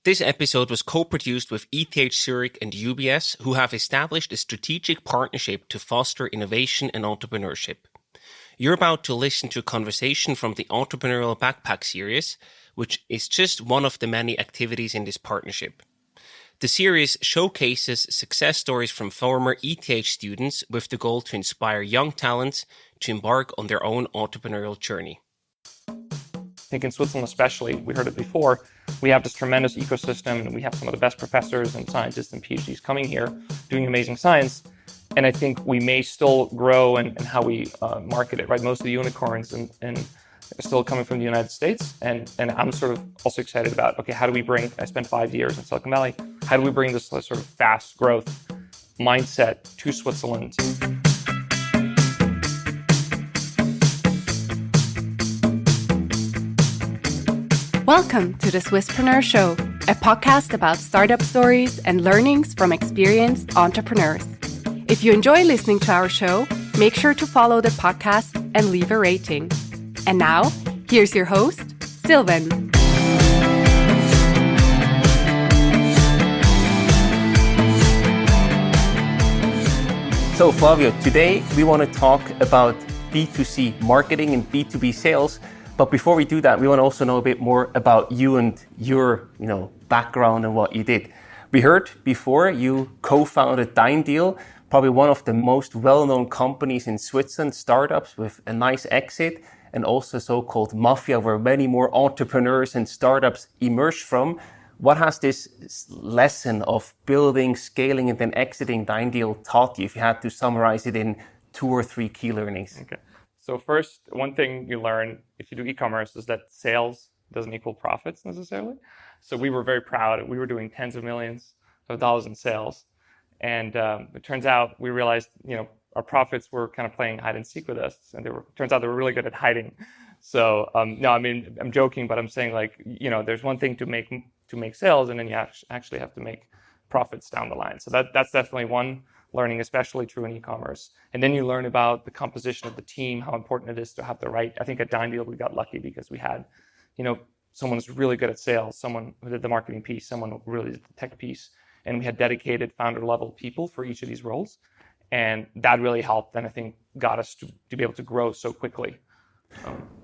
This episode was co-produced with ETH Zurich and UBS, who have established a strategic partnership to foster innovation and entrepreneurship. You're about to listen to a conversation from the Entrepreneurial Backpack series, which is just one of the many activities in this partnership. The series showcases success stories from former ETH students with the goal to inspire young talents to embark on their own entrepreneurial journey. I think in Switzerland especially, we heard it before, we have this tremendous ecosystem and we have some of the best professors and scientists and PhDs coming here doing amazing science. And I think we may still grow in how we market it, right? Most of the unicorns and are still coming from the United States. And I'm sort of also excited about, okay, how do we bring, I spent 5 years in Silicon Valley, how do we bring this sort of fast growth mindset to Switzerland? Welcome to the Swisspreneur Show, a podcast about startup stories and learnings from experienced entrepreneurs. If you enjoy listening to our show, make sure to follow the podcast and leave a rating. And now, here's your host, Silvan. So Flavio, today we want to talk about B2C marketing and B2B sales. But before we do that, we want to also know a bit more about you and your, background and what you did. We heard before you co-founded DeinDeal, probably one of the most well-known companies in Switzerland, startups with a nice exit, and also so-called mafia, where many more entrepreneurs and startups emerged from. What has this lesson of building, scaling, and then exiting DeinDeal taught you, if you had to summarize it in 2 or 3 key learnings? Okay. So first, one thing you learn if you do e-commerce is that sales doesn't equal profits necessarily. So we were very proud. We were doing tens of millions of dollars in sales. And it turns out we realized, our profits were kind of playing hide and seek with us. And turns out they were really good at hiding. So no, I mean, I'm joking, but I'm saying there's one thing to make sales, and then you actually have to make profits down the line. So that's definitely one learning, especially true in e-commerce. And then you learn about the composition of the team, how important it is to have the right. I think at DeinDeal, we got lucky because we had, someone who's really good at sales, someone who did the marketing piece, someone who really did the tech piece. And we had dedicated founder level people for each of these roles. And that really helped. And I think got us to be able to grow so quickly.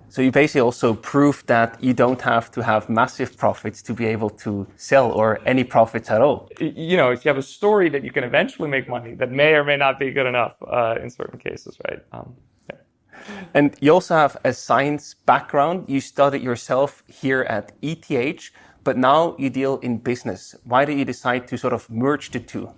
So you basically also proved that you don't have to have massive profits to be able to sell or any profits at all. If you have a story that you can eventually make money, that may or may not be good enough in certain cases, right? Yeah. And you also have a science background. You studied yourself here at ETH, but now you deal in business. Why did you decide to sort of merge the two?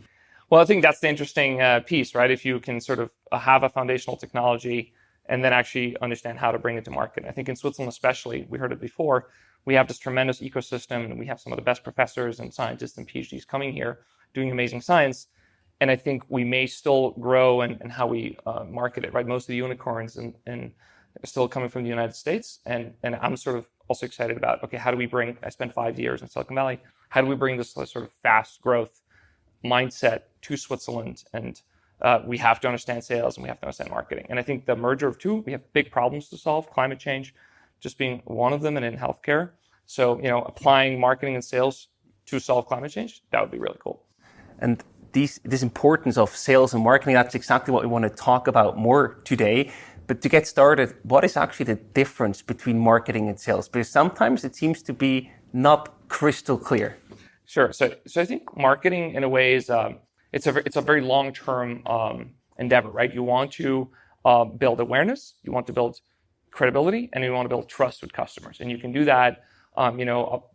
Well, I think that's the interesting piece, right? If you can sort of have a foundational technology and then actually understand how to bring it to market. I think in Switzerland especially, we heard it before, we have this tremendous ecosystem and we have some of the best professors and scientists and PhDs coming here doing amazing science. And I think we may still grow in how we market it, right? Most of the unicorns and are still coming from the United States. And I'm sort of also excited about, okay, how do we bring, I spent 5 years in Silicon Valley, how do we bring this sort of fast growth mindset to Switzerland? And we have to understand sales and we have to understand marketing. And I think the merger of two, we have big problems to solve, climate change just being one of them, and in healthcare. So, applying marketing and sales to solve climate change, that would be really cool. And this importance of sales and marketing, that's exactly what we want to talk about more today. But to get started, what is actually the difference between marketing and sales? Because sometimes it seems to be not crystal clear. Sure. So I think marketing in a way is, it's a very long-term endeavor, right? You want to build awareness, you want to build credibility, and you want to build trust with customers. And you can do that,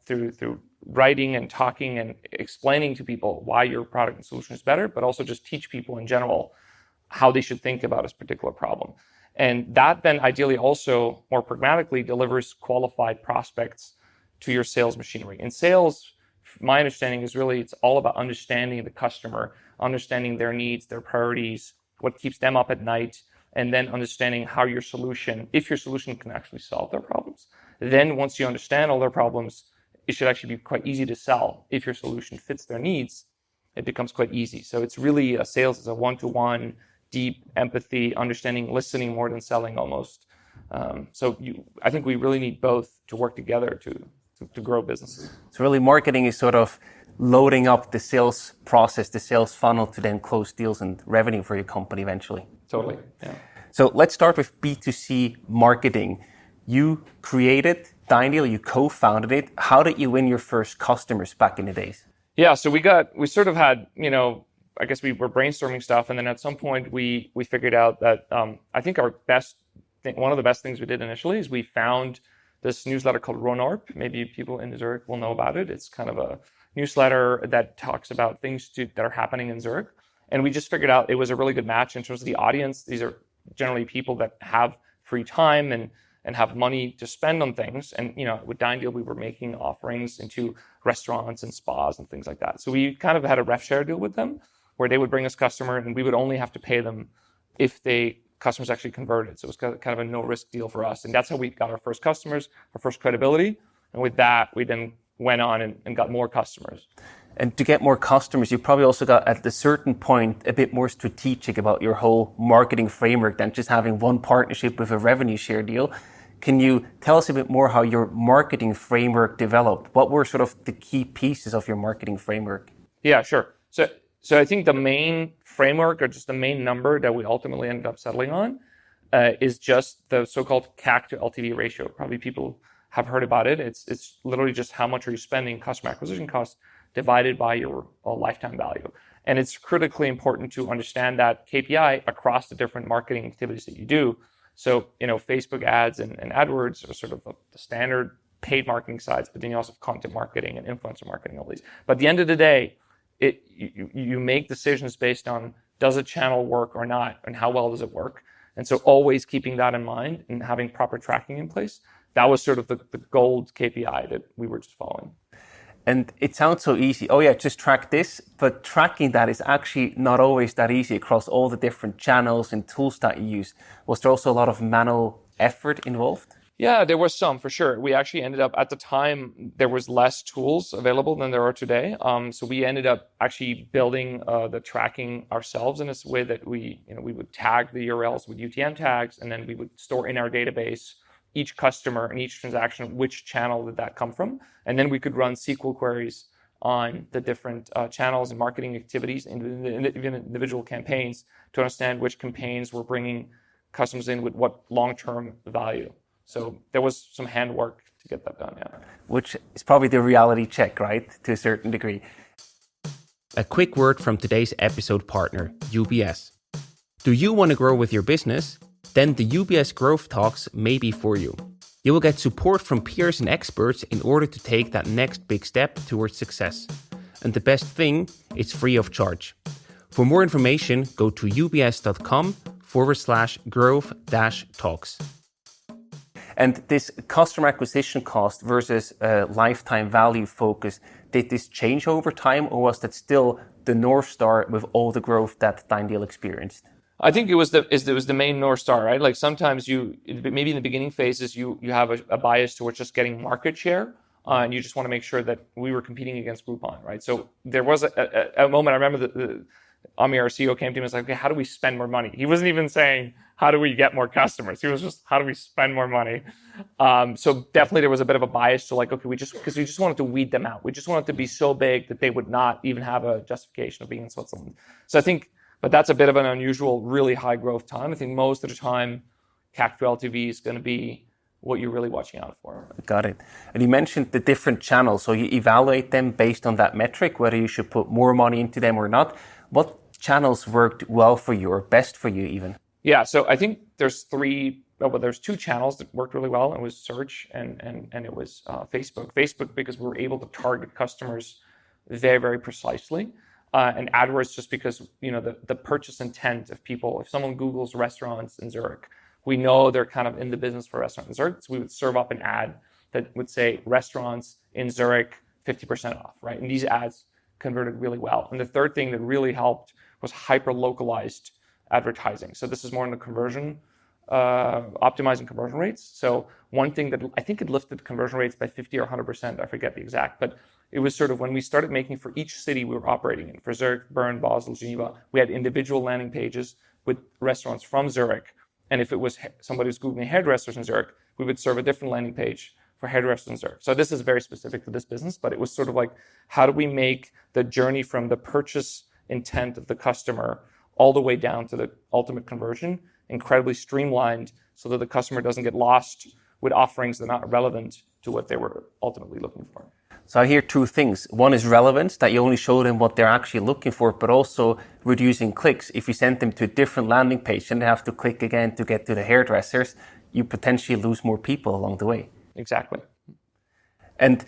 through writing and talking and explaining to people why your product and solution is better, but also just teach people in general how they should think about a particular problem. And that then ideally also more pragmatically delivers qualified prospects to your sales machinery. In sales, my understanding is really it's all about understanding the customer, understanding their needs, their priorities, what keeps them up at night, and then understanding how your solution, if your solution can actually solve their problems. Then once you understand all their problems, it should actually be quite easy to sell. If your solution fits their needs, it becomes quite easy. So it's really sales is a one-to-one, deep empathy, understanding, listening more than selling almost. I think we really need both to work together to to grow businesses. So really marketing is sort of loading up the sales process, the sales funnel to then close deals and revenue for your company eventually. Totally, yeah. So let's start with B2C marketing. You created DeinDeal, you co-founded it. How did you win your first customers back in the days? Yeah, so we sort of had, I guess we were brainstorming stuff, and then at some point we figured out that I think one of the best things we did initially is we found this newsletter called Ronorp. Maybe people in Zurich will know about it. It's kind of a newsletter that talks about things that are happening in Zurich. And we just figured out it was a really good match in terms of the audience. These are generally people that have free time and have money to spend on things. And, with DeinDeal, we were making offerings into restaurants and spas and things like that. So we kind of had a ref share deal with them where they would bring us customer and we would only have to pay them if customers actually converted. So it was kind of a no risk deal for us. And that's how we got our first customers, our first credibility. And with that, we then went on and got more customers. And to get more customers, you probably also got at a certain point a bit more strategic about your whole marketing framework than just having one partnership with a revenue share deal. Can you tell us a bit more how your marketing framework developed? What were sort of the key pieces of your marketing framework? Yeah, sure. So I think the main framework, or just the main number that we ultimately ended up settling on, is just the so-called CAC to LTV ratio. Probably people have heard about it. It's literally just how much are you spending customer acquisition costs divided by your lifetime value. And it's critically important to understand that KPI across the different marketing activities that you do. So, Facebook ads and AdWords are sort of the standard paid marketing sides, but then you also have content marketing and influencer marketing, all these. But at the end of the day, you make decisions based on, does a channel work or not, and how well does it work? And so always keeping that in mind and having proper tracking in place, that was sort of the gold KPI that we were just following. And it sounds so easy. Oh yeah, just track this. But tracking that is actually not always that easy across all the different channels and tools that you use. Was there also a lot of manual effort involved? Yeah, there was some for sure. We actually ended up, at the time, there was less tools available than there are today. So we ended up actually building the tracking ourselves in this way that we would tag the URLs with UTM tags, and then we would store in our database each customer and each transaction, which channel did that come from? And then we could run SQL queries on the different channels and marketing activities and even individual campaigns to understand which campaigns were bringing customers in with what long-term value. So there was some handwork to get that done, yeah. Which is probably the reality check, right? To a certain degree. A quick word from today's episode partner, UBS. Do you want to grow with your business? Then the UBS Growth Talks may be for you. You will get support from peers and experts in order to take that next big step towards success. And the best thing, it's free of charge. For more information, go to ubs.com/growth-talks. And this customer acquisition cost versus lifetime value focus, did this change over time, or was that still the North Star with all the growth that DeinDeal experienced? I think it was the main North Star, right? Like sometimes maybe in the beginning phases, you have a bias towards just getting market share, and you just want to make sure that we were competing against Groupon, right? So there was a moment, I remember that Ami, our CEO, came to me and was like, okay, how do we spend more money? He wasn't even saying, how do we get more customers? He was just, how do we spend more money? So definitely there was a bit of a bias to like, okay, because we just wanted to weed them out. We just wanted to be so big that they would not even have a justification of being in Switzerland. So I think, but that's a bit of an unusual, really high growth time. I think most of the time, CAC to LTV is going to be what you're really watching out for. Got it. And you mentioned the different channels. So you evaluate them based on that metric, whether you should put more money into them or not. What channels worked well for you or best for you even? Yeah, so I think there's two channels that worked really well. It was search and it was Facebook. Facebook, because we were able to target customers very, very precisely. And AdWords, just because, the purchase intent of people, if someone Googles restaurants in Zurich, we know they're kind of in the business for restaurants in Zurich. So we would serve up an ad that would say restaurants in Zurich, 50% off, right? And these ads converted really well. And the third thing that really helped was hyper-localized advertising. So this is more in the conversion, optimizing conversion rates. So one thing that I think it lifted conversion rates by 50 or 100%, I forget the exact, but it was sort of when we started making for each city we were operating in, for Zurich, Bern, Basel, Geneva, we had individual landing pages with restaurants from Zurich. And if it was somebody who's Googling hairdressers in Zurich, we would serve a different landing page for hairdressers in Zurich. So this is very specific to this business, but it was sort of like, how do we make the journey from the purchase intent of the customer all the way down to the ultimate conversion incredibly streamlined so that the customer doesn't get lost with offerings that are not relevant to what they were ultimately looking for. So I hear two things. One is relevance, that you only show them what they're actually looking for, but also reducing clicks. If you send them to a different landing page and they have to click again to get to the hairdressers, you potentially lose more people along the way. Exactly. And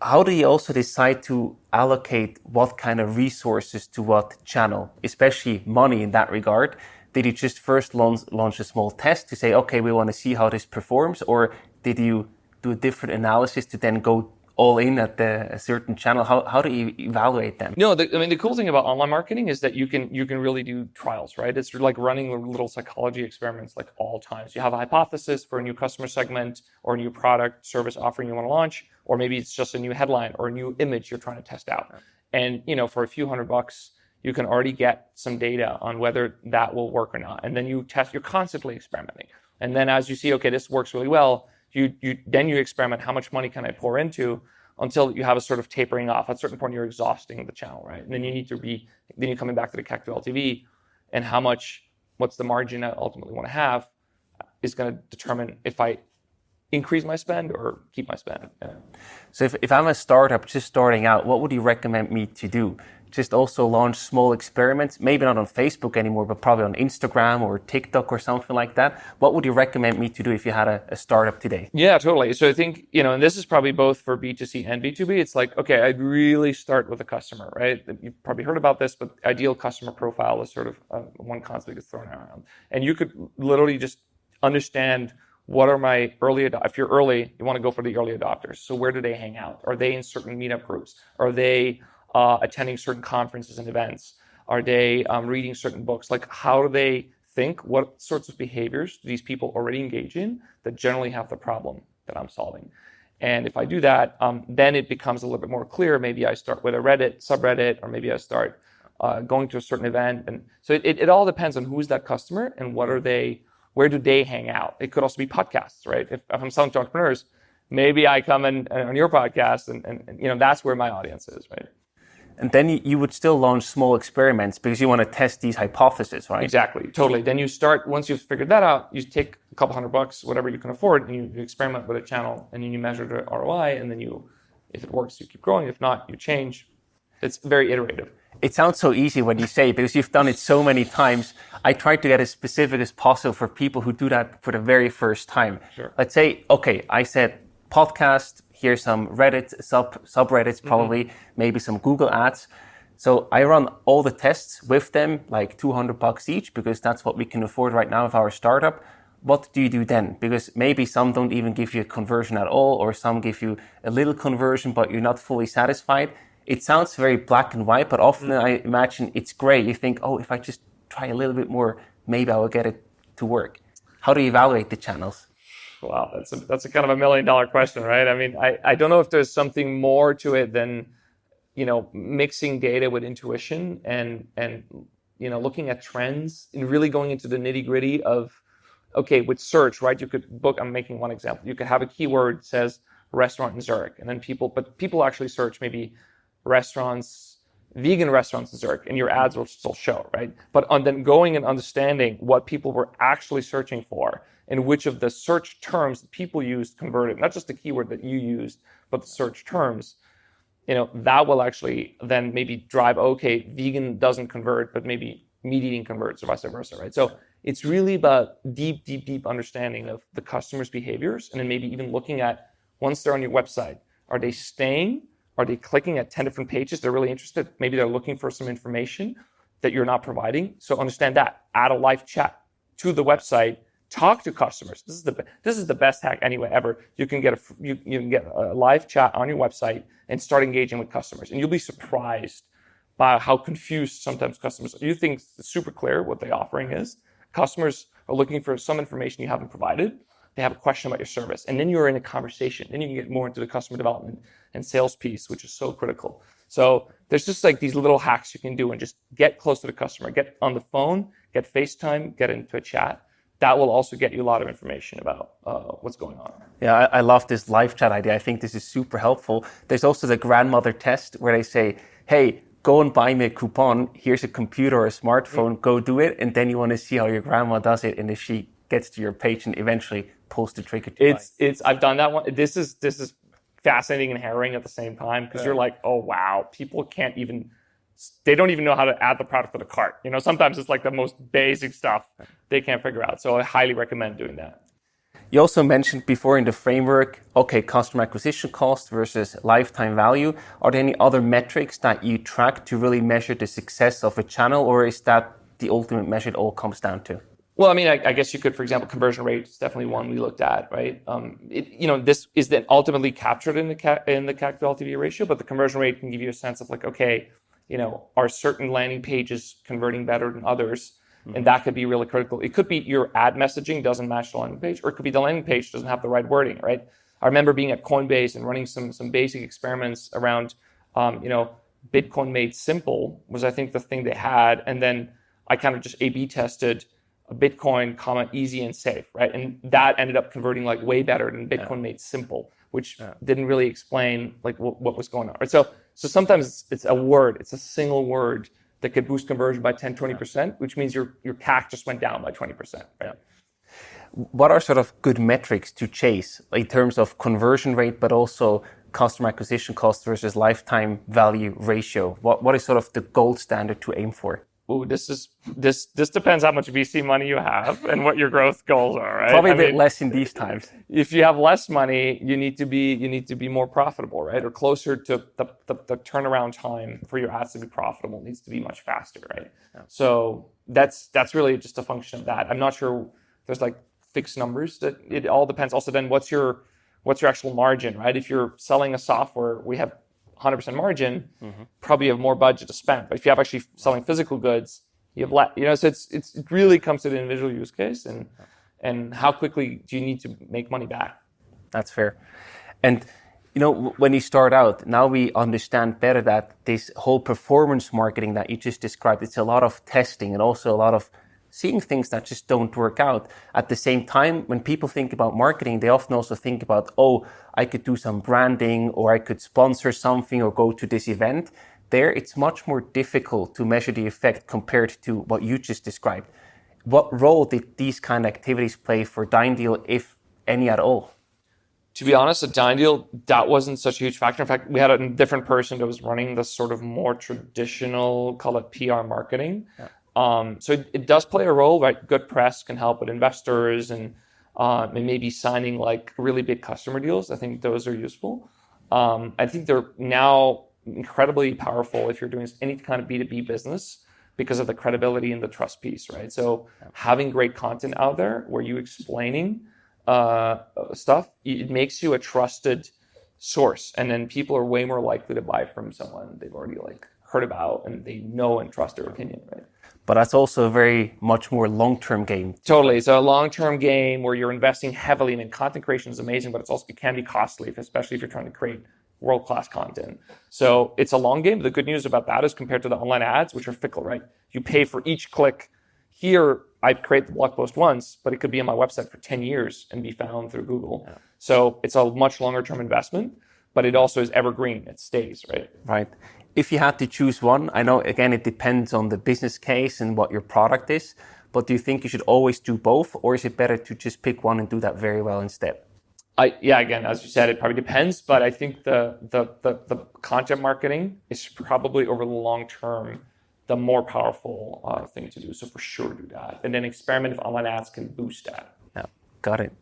how do you also decide to allocate what kind of resources to what channel, especially money in that regard? Did you just first launch a small test to say, okay, we want to see how this performs? Or did you do a different analysis to then go all in at a certain channel? How do you evaluate them? No, the cool thing about online marketing is that you can really do trials, right? It's like running little psychology experiments like all times. You have a hypothesis for a new customer segment or a new product, service offering you want to launch, or maybe it's just a new headline or a new image you're trying to test out. And for a few $100, you can already get some data on whether that will work or not. And then you test, you're constantly experimenting. And then as you see, okay, this works really well, then you experiment, how much money can I pour into, until you have a sort of tapering off. At a certain point, you're exhausting the channel, right? And then then you're coming back to the CAC to LTV, and what's the margin I ultimately want to have is going to determine if I increase my spend or keep my spend. Yeah. So if I'm a startup just starting out, what would you recommend me to do? Just also launch small experiments, maybe not on Facebook anymore, but probably on Instagram or TikTok or something like that. What would you recommend me to do if you had a startup today? Yeah, totally. So I think, and this is probably both for B2C and B2B. It's like, okay, I'd really start with a customer, right? You've probably heard about this, but ideal customer profile is sort of one concept that gets thrown around. And you could literally just understand what are my if you're early, you want to go for the early adopters. So where do they hang out? Are they in certain meetup groups? Are they attending certain conferences and events? Are they reading certain books? Like, how do they think? What sorts of behaviors do these people already engage in that generally have the problem that I'm solving? And if I do that, then it becomes a little bit more clear. Maybe I start with a Reddit subreddit, or maybe I start going to a certain event. And so it all depends on who's that customer and where do they hang out? It could also be podcasts, right? If I'm selling to entrepreneurs, maybe I come in on your podcast and that's where my audience is, right? And then you would still launch small experiments because you want to test these hypotheses, right? Exactly, totally. Then you start, once you've figured that out, you take a couple $100, whatever you can afford, and you experiment with a channel, and then you measure the ROI, and then if it works, you keep growing. If not, you change. It's very iterative. It sounds so easy when you say it because you've done it so many times. I try to get as specific as possible for people who do that for the very first time. Sure. Let's say, okay, I said podcast, here's some Reddit subreddits, probably, maybe some Google ads. So I run all the tests with them, like $200 each, because that's what we can afford right now with our startup. What do you do then? Because maybe some don't even give you a conversion at all, or some give you a little conversion, but you're not fully satisfied. It sounds very black and white, but often I imagine it's gray. You think, oh, if I just try a little bit more, maybe I will get it to work. How do you evaluate the channels? Wow, that's a kind of $1 million question, right? I mean, I don't know if there's something more to it than, mixing data with intuition and looking at trends and really going into the nitty gritty of, okay, with search, right? You could I'm making one example. You could have a keyword that says restaurant in Zurich, and then people actually search maybe vegan restaurants in Zurich, and your ads will still show, right? But then going and understanding what people were actually searching for and which of the search terms that people used converted, not just the keyword that you used, but the search terms, that will actually then maybe drive, okay, vegan doesn't convert, but maybe meat eating converts or vice versa, right? So it's really about deep understanding of the customer's behaviors, and then maybe even looking at, once they're on your website, are they staying? Are they clicking at 10 different pages? They're really interested. Maybe they're looking for some information that you're not providing. So understand that. Add a live chat to the website. Talk to customers. This is the best hack anyway ever. You can get a live chat on your website and start engaging with customers, and you'll be surprised by how confused sometimes customers are. You think it's super clear what the offering is. Customers are looking for some information you haven't provided. They have a question about your service, and then you're in a conversation. Then you can get more into the customer development and sales piece, which is so critical. So there's just like these little hacks you can do and just get close to the customer, get on the phone, get FaceTime, get into a chat, that will also get you a lot of information about what's going on. Yeah, I love this live chat idea. I think this is super helpful. There's also the grandmother test where they say, hey, go and buy me a coupon. Here's a computer or a smartphone. Go do it. And then you want to see how your grandma does it. And if she gets to your page and eventually pulls the trigger to buy. I've done that one. This is fascinating and harrowing at the same time, because you're like, oh, wow, people they don't even know how to add the product to the cart. Sometimes it's like the most basic stuff they can't figure out. So I highly recommend doing that. You also mentioned before in the framework, okay, customer acquisition cost versus lifetime value. Are there any other metrics that you track to really measure the success of a channel, or is that the ultimate measure it all comes down to? Well, I mean, I guess you could, for example, conversion rate is definitely one we looked at, right? This is then ultimately captured in the CAC to LTV ratio, but the conversion rate can give you a sense of like, okay, are certain landing pages converting better than others? Mm-hmm. And that could be really critical. It could be your ad messaging doesn't match the landing page, or it could be the landing page doesn't have the right wording, right? I remember being at Coinbase and running some basic experiments around, Bitcoin made simple was, I think, the thing they had. And then I kind of just A/B tested a Bitcoin, easy and safe, right? And that ended up converting like way better than Bitcoin made simple, which didn't really explain like what was going on, right? So sometimes it's a word, it's a single word that could boost conversion by 10, 20%, which means your CAC just went down by 20%, right? What are sort of good metrics to chase in terms of conversion rate, but also customer acquisition cost versus lifetime value ratio? What is sort of the gold standard to aim for? Ooh, this depends how much VC money you have and what your growth goals are, right? Probably a bit less in these times. If you have less money, you need to be more profitable, right? Or closer to the turnaround time for your ads to be profitable needs to be much faster, right? Yeah. So that's really just a function of that. I'm not sure there's like fixed numbers. That it all depends. Also, then what's your actual margin, right? If you're selling a software, we have 100% margin, probably have more budget to spend. But if you have actually selling physical goods, you have less. So it really comes to the individual use case and how quickly do you need to make money back. That's fair. And when you start out, now we understand better that this whole performance marketing that you just described, it's a lot of testing and also a lot of seeing things that just don't work out. At the same time, when people think about marketing, they often also think about, oh, I could do some branding, or I could sponsor something or go to this event. There, it's much more difficult to measure the effect compared to what you just described. What role did these kind of activities play for DeinDeal, if any at all? To be honest, at DeinDeal, that wasn't such a huge factor. In fact, we had a different person that was running the sort of more traditional, call it PR marketing. Yeah. So it does play a role, right? Good press can help with investors and maybe signing like really big customer deals. I think those are useful. I think they're now incredibly powerful if you're doing any kind of B2B business because of the credibility and the trust piece, right? So having great content out there where you're explaining stuff, it makes you a trusted source. And then people are way more likely to buy from someone they've already like heard about and they know and trust their opinion, right? But that's also a very much more long-term game. Totally. It's a long-term game where you're investing heavily in content creation is amazing, but it can be costly, especially if you're trying to create world-class content. So it's a long game. The good news about that is compared to the online ads, which are fickle, right? You pay for each click. Here, I create the blog post once, but it could be on my website for 10 years and be found through Google. Yeah. So it's a much longer-term investment, but it also is evergreen. It stays, right? Right. If you had to choose one, I know, again, it depends on the business case and what your product is, but do you think you should always do both, or is it better to just pick one and do that very well instead? Again, as you said, it probably depends, but I think the content marketing is probably over the long term the more powerful thing to do. So for sure do that. And then experiment if online ads can boost that. Yeah, got it.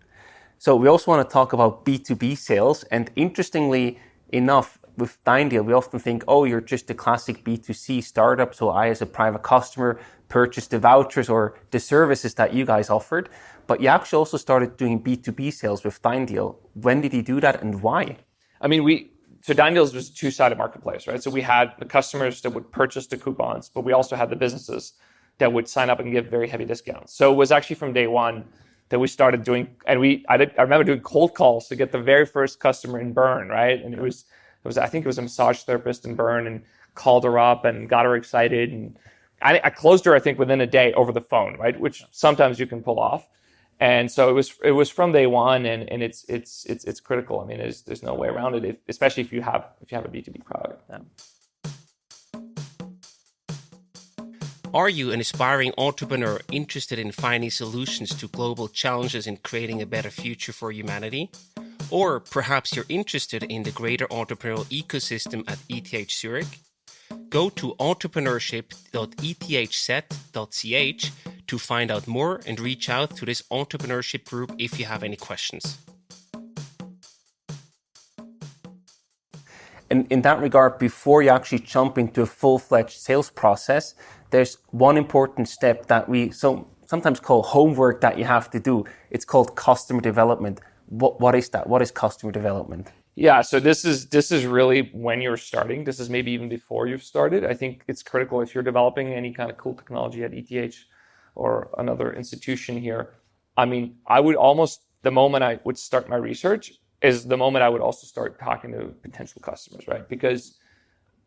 So we also want to talk about B2B sales. And interestingly enough, with DeinDeal, we often think, oh, you're just a classic B2C startup. So I, as a private customer, purchased the vouchers or the services that you guys offered. But you actually also started doing B2B sales with DeinDeal. When did you do that and why? I mean, so DeinDeal was a two-sided marketplace, right? So we had the customers that would purchase the coupons, but we also had the businesses that would sign up and give very heavy discounts. So it was actually from day one that we started doing, and I remember doing cold calls to get the very first customer in Bern, right? And it was I think it was a massage therapist in Bern, and called her up and got her excited. And I closed her, I think, within a day over the phone, right? Which sometimes you can pull off. And so it was from day one, and it's critical. I mean, there's no way around it, especially if you have a B2B product. Yeah. Are you an aspiring entrepreneur interested in finding solutions to global challenges and creating a better future for humanity? Or perhaps you're interested in the greater entrepreneurial ecosystem at ETH Zurich? Go to entrepreneurship.ethz.ch to find out more and reach out to this entrepreneurship group if you have any questions. In that regard, before you actually jump into a full-fledged sales process, there's one important step that we sometimes call homework that you have to do. It's called customer development. What is that? What is customer development? Yeah, so this is really when you're starting. This is maybe even before you've started. I think it's critical if you're developing any kind of cool technology at ETH or another institution here. I mean, I would almost, the moment I would start my research is the moment I would also start talking to potential customers, right? Because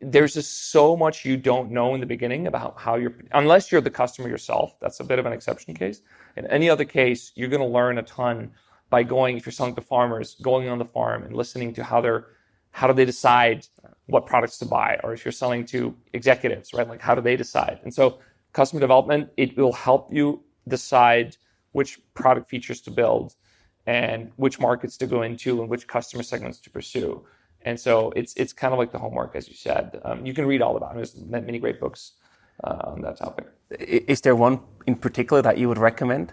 there's just so much you don't know in the beginning about how unless you're the customer yourself, that's a bit of an exception case. In any other case, you're going to learn a ton by going, if you're selling to farmers, going on the farm and listening to how do they decide what products to buy? Or if you're selling to executives, right? Like, how do they decide? And so customer development, it will help you decide which product features to build and which markets to go into and which customer segments to pursue. And so it's kind of like the homework, as you said. You can read all about it. There's many great books on that topic. Is there one in particular that you would recommend?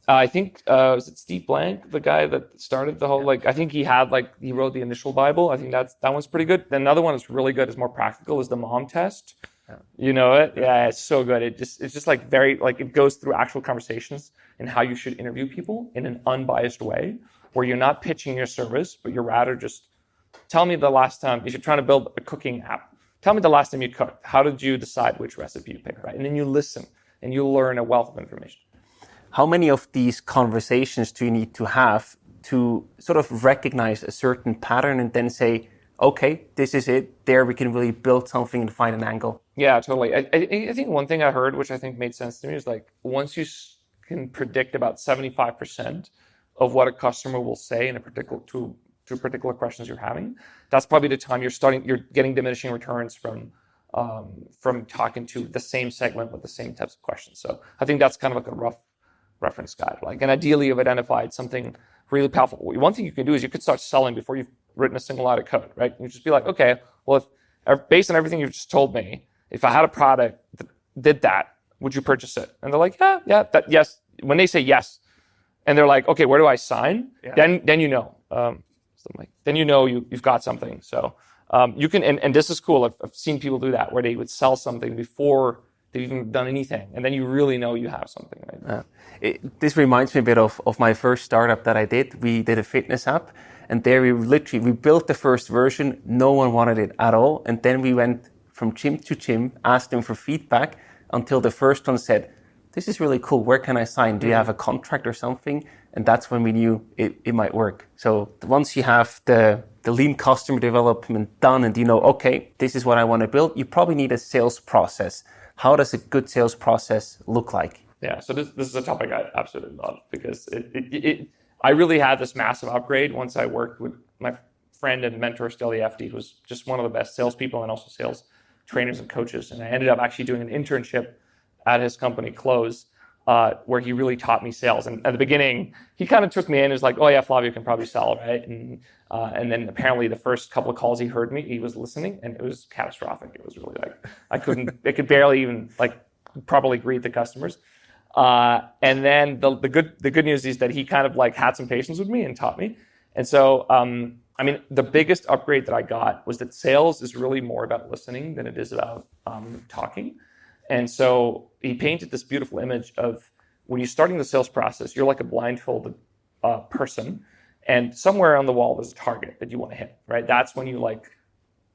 I think, was it Steve Blank, the guy that started the whole, I think he wrote the initial Bible. I think that one's pretty good. Then another one that's really good, is more practical, is the Mom Test. Yeah. You know it? Yeah, it's so good. It's just very, it goes through actual conversations and how you should interview people in an unbiased way, where you're not pitching your service, but you're rather just, tell me the last time, if you're trying to build a cooking app, tell me the last time you cooked. How did you decide which recipe you picked, right? And then you listen and you learn a wealth of information. How many of these conversations do you need to have to sort of recognize a certain pattern and then say, okay, this is it. There we can really build something and find an angle? Yeah, totally. I think one thing I heard, which I think made sense to me, is once you can predict about 75% of what a customer will say in a particular to particular questions you're having, that's probably the time you're getting diminishing returns from talking to the same segment with the same types of questions. So I think that's kind of a rough reference guide. And ideally, you've identified something really powerful. One thing you can do is you could start selling before you've written a single line of code, right? You just be like, okay, well, if based on everything you've just told me, if I had a product that did that, would you purchase it? And they're like, yes. When they say yes, and they're like, okay, where do I sign? Yeah. Then you know. Then you know you've got something. So you can, and this is cool. I've seen people do that, where they would sell something before they've even done anything, and then you really know you have something. Right? This reminds me a bit of my first startup that I did. We did a fitness app, and there we built the first version. No one wanted it at all, and then we went from gym to gym, asked them for feedback until the first one said, "This is really cool. Where can I sign? Do you have a contract or something?" And that's when we knew it might work. So once you have the lean customer development done and you know, okay, this is what I want to build, you probably need a sales process. How does a good sales process look like? Yeah, so this is a topic I absolutely love, because I really had this massive upgrade once I worked with my friend and mentor, Steli Efti, who was just one of the best salespeople and also sales trainers and coaches. And I ended up actually doing an internship at his company, Close, where he really taught me sales. And at the beginning, he kind of took me in and was like, oh yeah, Flavio can probably sell, right? And then apparently the first couple of calls he heard me, he was listening, and it was catastrophic. It was really I could barely even properly greet the customers. And then the good news is that he kind of had some patience with me and taught me. And so, the biggest upgrade that I got was that sales is really more about listening than it is about talking. And so he painted this beautiful image of when you're starting the sales process, you're like a blindfolded person, and somewhere on the wall there's a target that you want to hit, right? That's when you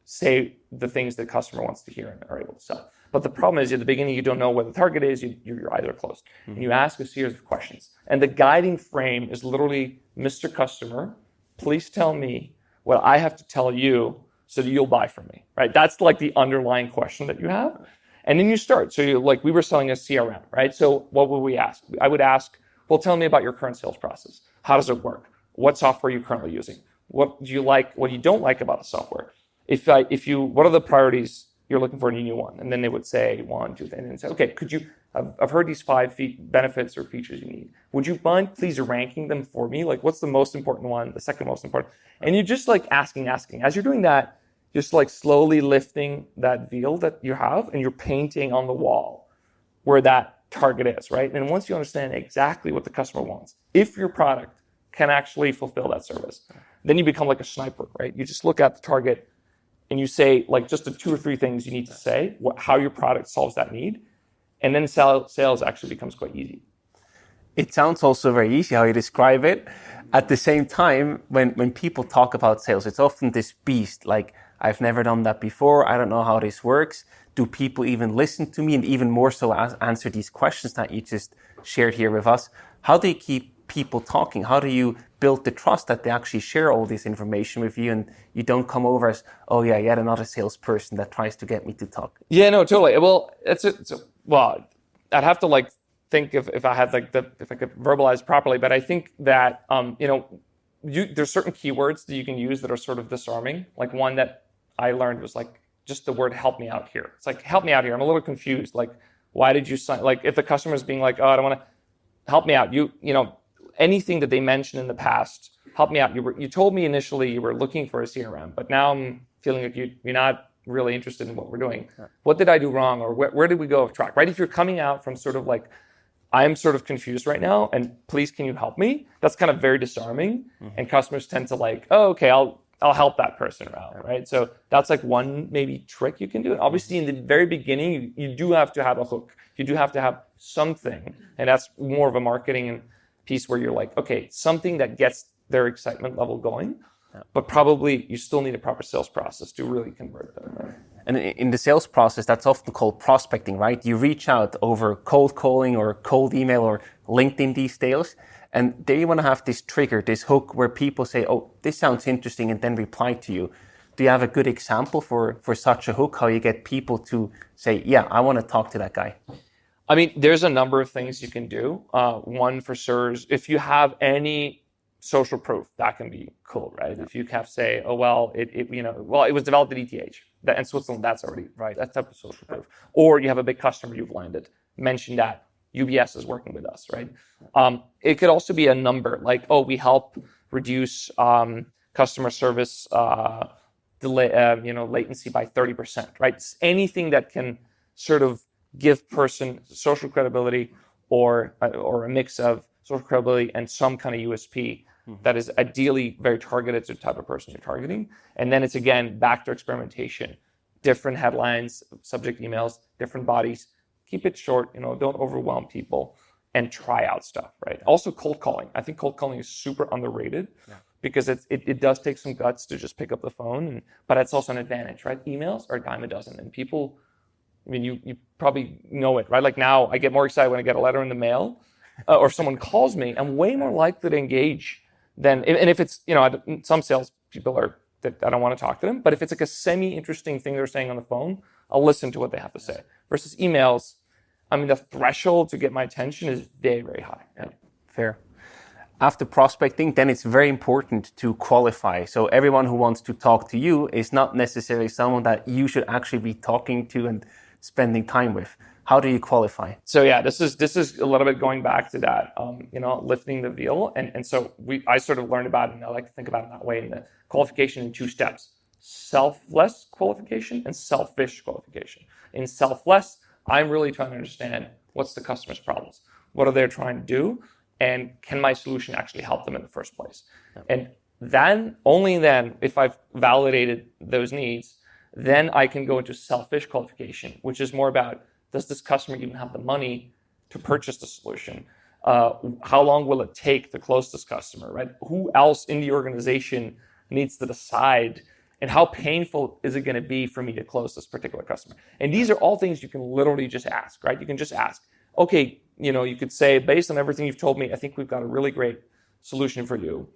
say the things the customer wants to hear and are able to sell. But the problem is, at the beginning, you don't know where the target is. Your eyes are closed. Mm-hmm. And you ask a series of questions. And the guiding frame is literally, Mr. Customer, please tell me what I have to tell you so that you'll buy from me, right? That's the underlying question that you have. And then you start. So we were selling a CRM, right? So what would we ask? I would ask, Well, tell me about your current sales process. How does it work? What software are you currently using? What do you like? What you don't like about the software? What are the priorities you're looking for in a new one? And then they would say 1, 2, and then say, okay, I've heard these 5 benefits or features you need. Would you mind please ranking them for me? Like, what's the most important one, the second most important? And you're just like asking. As you're doing that, just like slowly lifting that veil that you have, and you're painting on the wall where that target is, right? And once you understand exactly what the customer wants, if your product can actually fulfill that service, then you become like a sniper, right? You just look at the target and you say like just the 2 or 3 things you need to say, how your product solves that need. And then sales actually becomes quite easy. It sounds also very easy how you describe it. At the same time, when people talk about sales, it's often this beast, like, I've never done that before. I don't know how this works. Do people even listen to me? And even more so, answer these questions that you just shared here with us. How do you keep people talking? How do you build the trust that they actually share all this information with you, and you don't come over as, oh yeah, yet another salesperson that tries to get me to talk? Yeah, no, totally. Well, I'd have to like think if I had if I could verbalize properly, but I think that there's certain keywords that you can use that are sort of disarming. Like one that I learned was like just the word "help me out" here. It's like, help me out here. I'm a little confused. Like, why did you sign? Like, if the customer's being like, oh, I don't want to, help me out. Anything that they mentioned in the past, help me out. You told me initially you were looking for a CRM, but now I'm feeling like you're not really interested in what we're doing. Yeah. What did I do wrong, or where did we go off track? Right? If you're coming out from sort of like, I'm sort of confused right now, and please, can you help me? That's kind of very disarming, and customers tend to like, oh, okay, I'll help that person out, right? So that's like one maybe trick you can do. And obviously, in the very beginning, you do have to have a hook. You do have to have something, and that's more of a marketing piece where you're like, okay, something that gets their excitement level going, but probably you still need a proper sales process to really convert them. Right? And in the sales process, that's often called prospecting, right? You reach out over cold calling or cold email or LinkedIn these days, and there you want to have this trigger, this hook where people say, oh, this sounds interesting, and then reply to you. Do you have a good example for such a hook, how you get people to say, yeah, I want to talk to that guy? I mean, there's a number of things you can do. One for sure is if you have any social proof, that can be cool, right? If you have say, oh, well, it was developed at ETH. In Switzerland, that's already right. That type of social proof. Or you have a big customer you've landed. Mention that UBS is working with us, right? It could also be a number like, oh, we help reduce customer service latency by 30%, right? It's anything that can sort of give person social credibility or a mix of social credibility and some kind of USP that is ideally very targeted to the type of person you're targeting. And then it's, again, back to experimentation. Different headlines, subject emails, different bodies. Keep it short, don't overwhelm people, and try out stuff, right? Also, cold calling. I think cold calling is super underrated because it does take some guts to just pick up the phone, but it's also an advantage, right? Emails are a dime a dozen, and people, I mean, you probably know it, right? Like now, I get more excited when I get a letter in the mail or if someone calls me. I'm way more likely to engage than, and if it's, some sales people that I don't want to talk to them, but if it's like a semi-interesting thing they're saying on the phone, I'll listen to what they have to say. Versus emails, I mean, the threshold to get my attention is very, very high. Yeah. Fair. After prospecting, then it's very important to qualify. So everyone who wants to talk to you is not necessarily someone that you should actually be talking to and spending time with. How do you qualify? So yeah, this is a little bit going back to that, lifting the veil. And so I sort of learned about it, and I like to think about it that way, in the qualification in 2 steps: selfless qualification and selfish qualification. In selfless, I'm really trying to understand what's the customer's problems, what are they trying to do, and can my solution actually help them in the first place? Yeah. And then, only then, if I've validated those needs, then I can go into selfish qualification, which is more about, does this customer even have the money to purchase the solution? How long will it take to close this customer, right? Who else in the organization needs to decide, and how painful is it going to be for me to close this particular customer? And these are all things you can literally just ask, right? You can just ask, okay, you could say, based on everything you've told me, I think we've got a really great solution for you.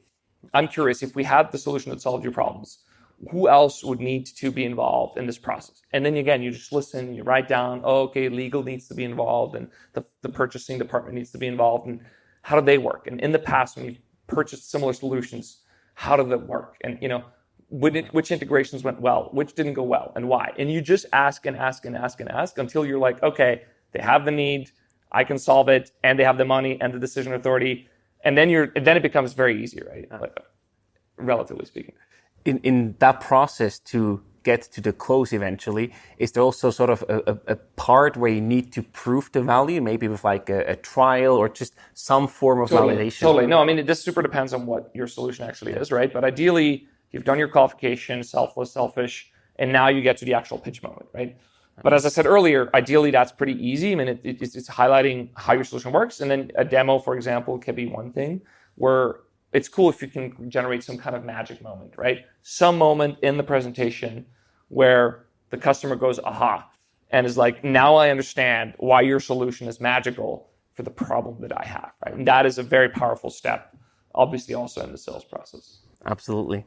I'm curious, if we had the solution that solved your problems, who else would need to be involved in this process? And then again, you just listen, you write down, oh, okay, legal needs to be involved, and the purchasing department needs to be involved, and how do they work? And in the past, when you've purchased similar solutions, how did it work? And which integrations went well, which didn't go well, and why? And you just ask and ask and ask and ask until you're like, okay, they have the need, I can solve it, and they have the money and the decision authority, and then it becomes very easy, right? Like, relatively speaking. In that process to get to the close eventually, is there also sort of a part where you need to prove the value, maybe with like a trial or just some form of validation? Totally. No, I mean, this super depends on what your solution actually is, right? But ideally, you've done your qualification, selfless, selfish, and now you get to the actual pitch moment, right? But as I said earlier, ideally, that's pretty easy. I mean, it's highlighting how your solution works. And then a demo, for example, can be one thing where it's cool if you can generate some kind of magic moment, right? Some moment in the presentation where the customer goes, aha, and is like, now I understand why your solution is magical for the problem that I have, right? And that is a very powerful step, obviously also in the sales process. Absolutely.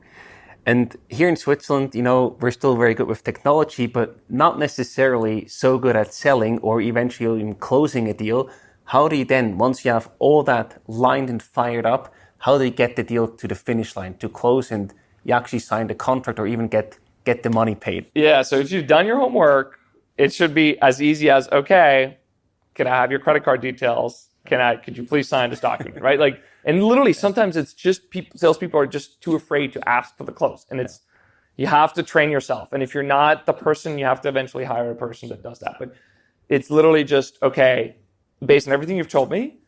And here in Switzerland, we're still very good with technology, but not necessarily so good at selling or eventually even closing a deal. How do you then, once you have all that lined and fired up, how do you get the deal to the finish line, to close, and you actually sign the contract or even get the money paid? Yeah, so if you've done your homework, it should be as easy as, okay, can I have your credit card details? Could you please sign this document, right? Like, and literally sometimes it's just salespeople are just too afraid to ask for the close. And you have to train yourself. And if you're not the person, you have to eventually hire a person that does that. But it's literally just, okay, based on everything you've told me,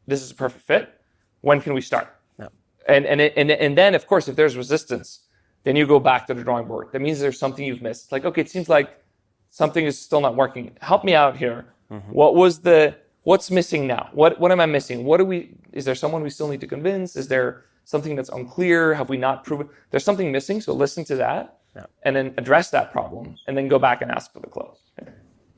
this is a perfect fit. When can we start? No. And then, of course, if there's resistance, then you go back to the drawing board. That means there's something you've missed. It's like, okay, it seems like something is still not working. Help me out here. Mm-hmm. What's missing now? What am I missing? Is there someone we still need to convince? Is there something that's unclear? Have we not proven? There's something missing, so listen to that and then address that problem and then go back and ask for the close.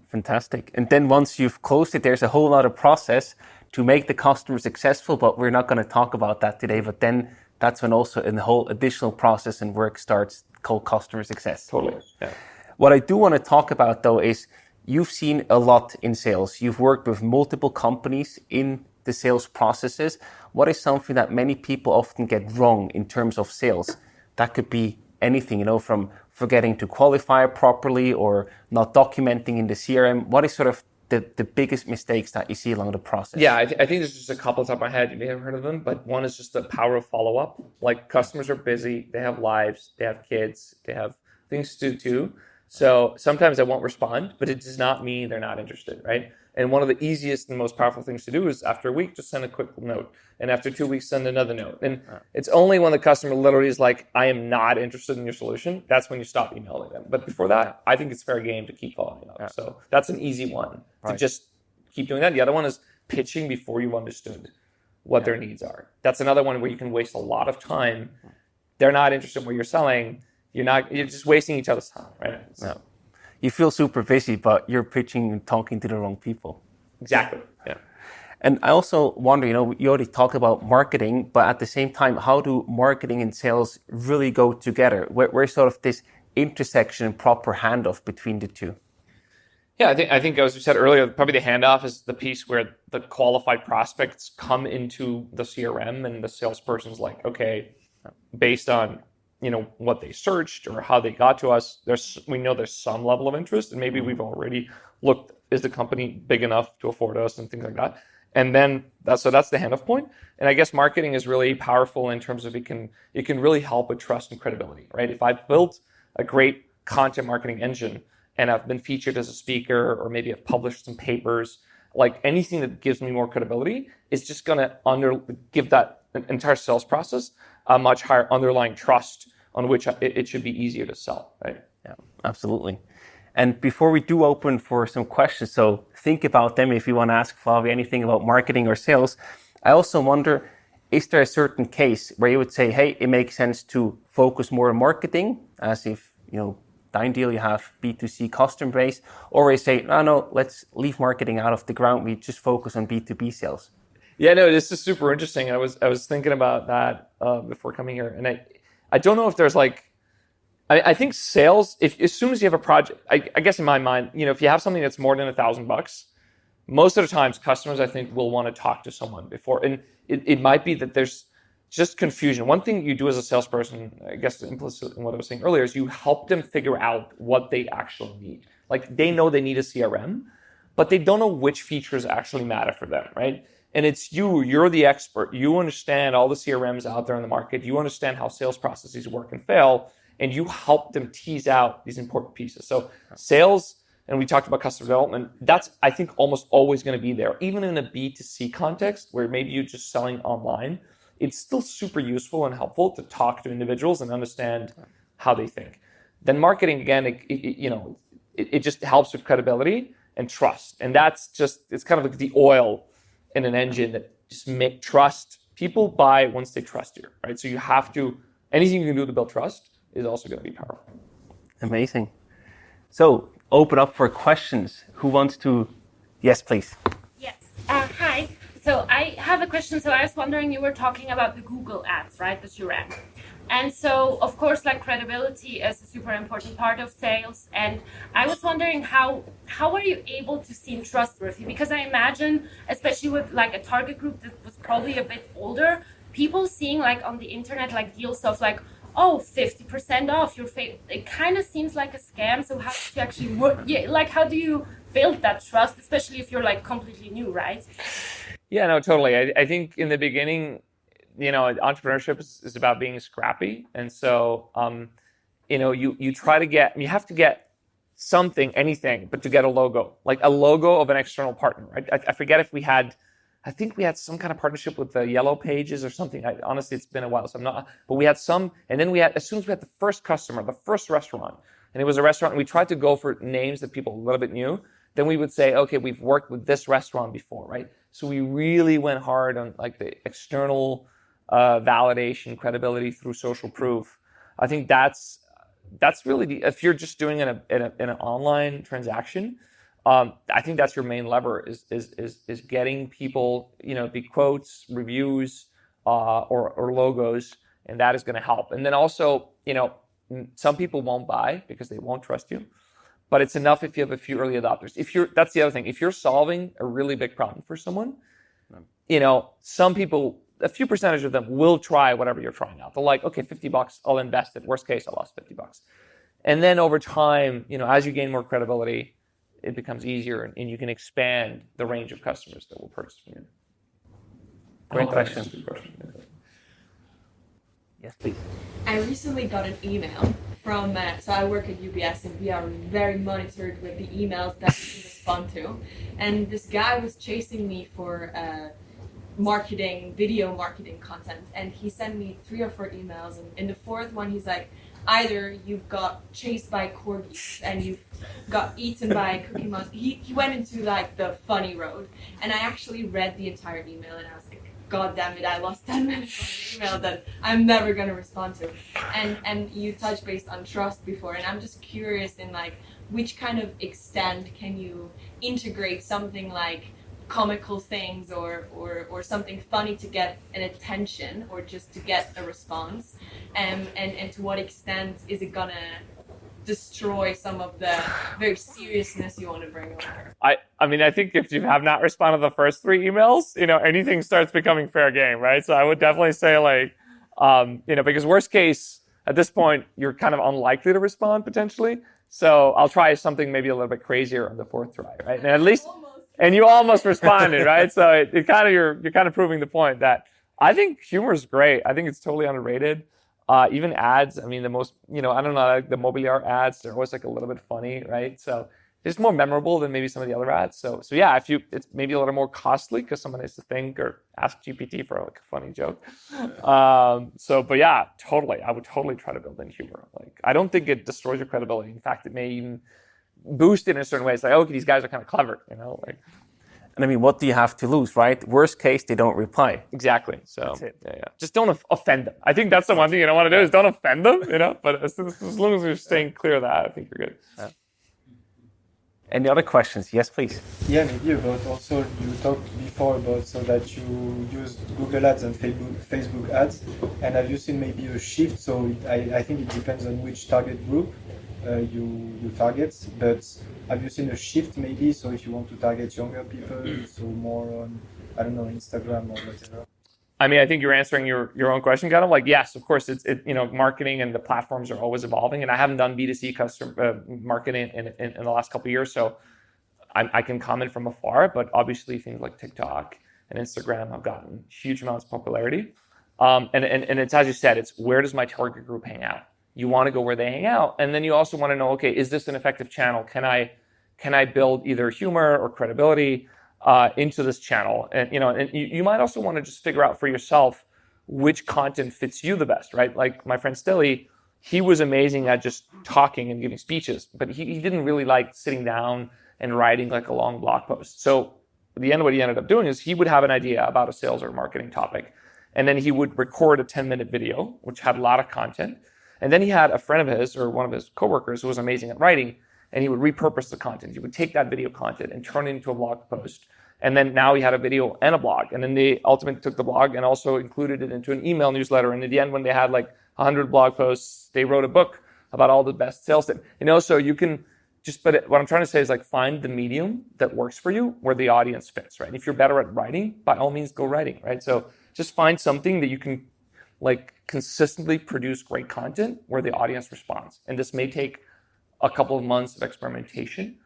Fantastic. And then once you've closed it, there's a whole other process to make the customer successful, but we're not going to talk about that today. But then that's when also a whole additional process and work starts called customer success. Totally. Yeah. What I do want to talk about though is you've seen a lot in sales. You've worked with multiple companies in the sales processes. What is something that many people often get wrong in terms of sales? That could be anything, from forgetting to qualify properly or not documenting in the CRM. What is sort of the biggest mistakes that you see along the process? Yeah, I think there's just a couple top of my head. You may have heard of them, but one is just the power of follow-up. Like, customers are busy, they have lives, they have kids, they have things to do too. So sometimes I won't respond, but it does not mean they're not interested, right? And one of the easiest and most powerful things to do is after a week, just send a quick note. And after 2 weeks, send another note. And it's only when the customer literally is like, I am not interested in your solution, that's when you stop emailing them. But before that, I think it's fair game to keep following up. Yeah. So that's an easy one to just keep doing that. The other one is pitching before you've understood what their needs are. That's another one where you can waste a lot of time. They're not interested in what you're selling. You're just wasting each other's time, right? So. No. You feel super busy, but you're pitching and talking to the wrong people. Exactly. Yeah. And I also wonder, you already talked about marketing, but at the same time, how do marketing and sales really go together? Where's sort of this intersection and proper handoff between the two? Yeah, I think as we said earlier, probably the handoff is the piece where the qualified prospects come into the CRM and the salesperson's like, okay, based on what they searched or how they got to us, we know there's some level of interest, and maybe we've already looked, is the company big enough to afford us and things like that. And then that's the handoff point. And I guess marketing is really powerful in terms of it can really help with trust and credibility, right? If I've built a great content marketing engine and I've been featured as a speaker, or maybe I've published some papers, like anything that gives me more credibility is just going to give that entire sales process a much higher underlying trust on which it should be easier to sell, right? Yeah, absolutely. And before we do open for some questions, so think about them if you want to ask Flavio anything about marketing or sales. I also wonder, is there a certain case where you would say, hey, it makes sense to focus more on marketing, as if, DeinDeal, you have B2C customer base, or you say, no, let's leave marketing out of the ground, we just focus on B2B sales? Yeah, no, this is super interesting. I was thinking about that before coming here, and I don't know if there's I think sales, as soon as you have a project, I guess in my mind, if you have something that's more than $1,000, most of the times customers, I think, will want to talk to someone before. And it might be that there's just confusion. One thing you do as a salesperson, I guess implicit in what I was saying earlier, is you help them figure out what they actually need. Like they know they need a CRM, but they don't know which features actually matter for them, right? And it's you're the expert. You understand all the CRMs out there in the market. You understand how sales processes work and fail, and you help them tease out these important pieces. So sales, and we talked about customer development, that's, I think, almost always going to be there. Even in a B2C context where maybe you're just selling online, it's still super useful and helpful to talk to individuals and understand how they think. Then marketing, again, it just helps with credibility and trust. And that's just, it's kind of like the oil in an engine that just make trust. People buy once they trust you, right? So you have to, anything you can do to build trust is also going to be powerful. Amazing. So open up for questions. Who wants to? Yes, please. Yes. Hi. So I have a question. So I was wondering, you were talking about the Google ads, right, that you ran. And so, of course, like credibility is a super important part of sales. And I was wondering how are you able to seem trustworthy? Because I imagine, especially with like a target group that was probably a bit older, people seeing like on the internet, like deals of like, oh, 50% off your it kind of seems like a scam. So how do you actually work? Yeah, like how do you build that trust, especially if you're like completely new, right? Yeah, no, totally. I think in the beginning, entrepreneurship is about being scrappy. And so, you try to you have to get something, anything, but to get a logo, like a logo of an external partner, right? I forget if I think we had some kind of partnership with the Yellow Pages or something. Honestly, it's been a while, so I'm not, but we had some, and then as soon as we had the first customer, the first restaurant, and it was a restaurant, and we tried to go for names that people a little bit knew, then we would say, okay, we've worked with this restaurant before, right? So we really went hard on like the external validation, credibility through social proof. I think that's really if you're just doing an online transaction, I think that's your main lever is getting people, be quotes, reviews, or logos, and that is going to help. And then also, some people won't buy because they won't trust you. But it's enough if you have a few early adopters. That's the other thing. If you're solving a really big problem for someone, some people, a few percentage of them will try whatever you're trying out. They're like, okay, $50, I'll invest it. Worst case, I lost $50. And then over time, as you gain more credibility, it becomes easier and you can expand the range of customers that will purchase from you. Great question. Yes, please. I recently got an email from, so I work at UBS and we are very monitored with the emails that we can respond to. And this guy was chasing me for video marketing content. And he sent me 3 or 4 emails. And in the 4th one, he's like, either you've got chased by corgis and you've got eaten by Cookie Monster. He went into like the funny road. And I actually read the entire email and I was like, God damn it, I lost 10 minutes on an email that I'm never going to respond to. And you touched based on trust before, and I'm just curious in like which kind of extent can you integrate something like comical things or something funny to get an attention or just to get a response, and to what extent is it gonna destroy some of the very seriousness you want to bring over? I think if you have not responded to the first 3 emails, anything starts becoming fair game, right? So I would definitely say like, because worst case at this point, you're kind of unlikely to respond potentially. So I'll try something maybe a little bit crazier on the 4th try, right? And at least, and you almost responded, right? So you're kind of proving the point that I think humor is great. I think it's totally underrated. Even ads, the most, I don't know, like the Mobiliar ads, they're always like a little bit funny, right? So it's more memorable than maybe some of the other ads. So yeah, it's maybe a little more costly because someone has to think or ask GPT for like a funny joke. But yeah, totally. I would totally try to build in humor. Like, I don't think it destroys your credibility. In fact, it may even boost it in a certain way. It's like, okay, these guys are kind of clever, like. And what do you have to lose, right? Worst case, they don't reply. Exactly. So yeah. Just don't offend them. I think that's the one thing you don't want to do is don't offend them, But as long as you're staying clear of that, I think you're good. Yeah. Any other questions? Yes, please. Yeah, maybe about also you talked before about so that you use Google Ads and Facebook Ads, and have you seen maybe a shift? So I think it depends on which target group, you target. But have you seen a shift maybe? So if you want to target younger people, so more on, I don't know, Instagram or whatever. I mean, I think you're answering your own question, kind of like, yes, of course, marketing and the platforms are always evolving. And I haven't done B2C customer marketing in the last couple of years, so I can comment from afar. But obviously, things like TikTok and Instagram have gotten huge amounts of popularity. And it's, as you said, it's where does my target group hang out? You want to go where they hang out, and then you also want to know, okay, is this an effective channel? Can I build either humor or credibility into this channel? And you might also want to just figure out for yourself which content fits you the best, right? Like my friend Stilly, he was amazing at just talking and giving speeches, but he didn't really like sitting down and writing like a long blog post. So at the end, what he ended up doing is he would have an idea about a sales or marketing topic, and then he would record a 10-minute video, which had a lot of content. And then he had a friend of his or one of his coworkers who was amazing at writing, and he would repurpose the content. He would take that video content and turn it into a blog post. And then now he had a video and a blog. And then they ultimately took the blog and also included it into an email newsletter. And at the end, when they had like 100 blog posts, they wrote a book about all the best sales tips. So you can but what I'm trying to say is like find the medium that works for you where the audience fits, right? If you're better at writing, by all means, go writing, right? So just find something that you can like consistently produce great content where the audience responds. And this may take a couple of months of experimentation.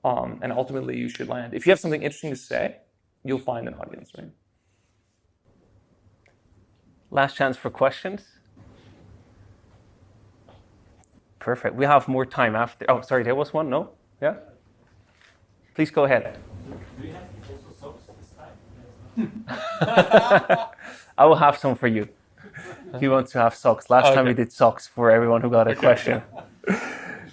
And ultimately you should land. If you have something interesting to say, you'll find an audience, right? Last chance for questions. Perfect. We have more time after. Oh, sorry, there was one. No? Yeah? Please go ahead. Do you have also socks this time? I will have some for you. If you want to have socks. Last time we did socks for everyone who got a question.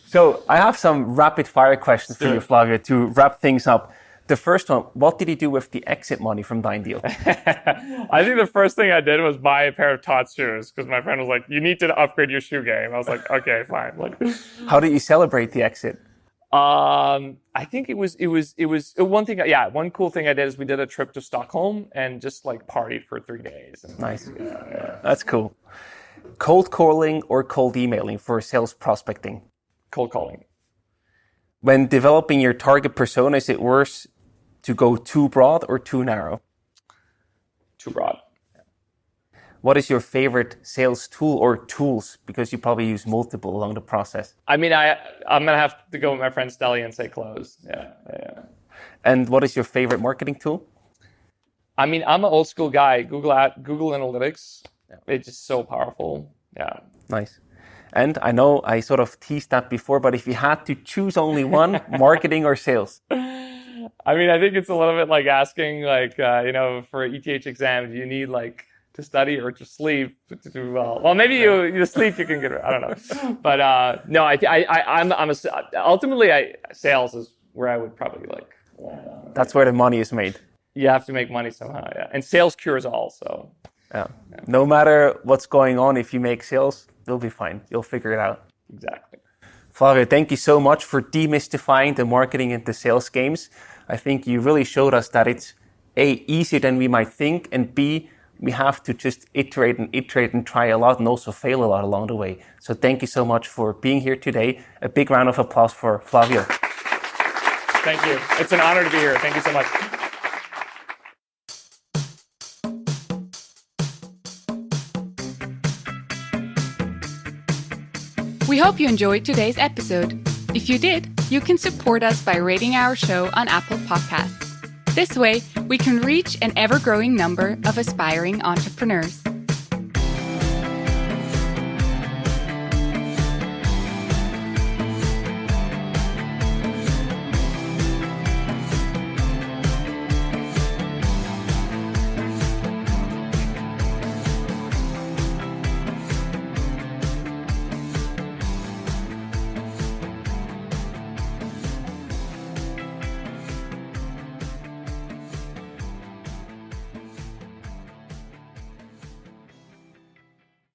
So I have some rapid fire questions for you, Flavio, to wrap things up. The first one, what did you do with the exit money from DeinDeal? I think the first thing I did was buy a pair of Tots shoes because my friend was like, you need to upgrade your shoe game. I was like, okay, fine. Like, how did you celebrate the exit? I think it was one thing. Yeah, one cool thing I did is we did a trip to Stockholm and just like partied for 3 days. And, nice. Yeah. That's cool. Cold calling or cold emailing for sales prospecting? Cold calling. When developing your target persona, is it worse to go too broad or too narrow? Too broad. What is your favorite sales tool or tools? Because you probably use multiple along the process. I mean, I'm going to have to go with my friend Stelly and say close. Yeah. And what is your favorite marketing tool? I mean, I'm an old school guy. Google Analytics. It's just so powerful. Yeah. Nice. And I know I sort of teased that before, but if you had to choose only one, marketing or sales? I mean, I think it's a little bit like asking, like, for ETH exam, do you need like to study or to sleep to do well? Well, maybe you sleep, you can get it. I don't know. But no, ultimately, sales is where I would probably like. That's where the money is made. You have to make money somehow, yeah. And sales cures all, so. Yeah. No matter what's going on, if you make sales, you'll be fine. You'll figure it out. Exactly. Flavio, thank you so much for demystifying the marketing and the sales games. I think you really showed us that it's A, easier than we might think, and B, we have to just iterate and try a lot and also fail a lot along the way. So thank you so much for being here today. A big round of applause for Flavio. Thank you. It's an honor to be here. Thank you so much. We hope you enjoyed today's episode. If you did, you can support us by rating our show on Apple Podcasts. This way, we can reach an ever-growing number of aspiring entrepreneurs.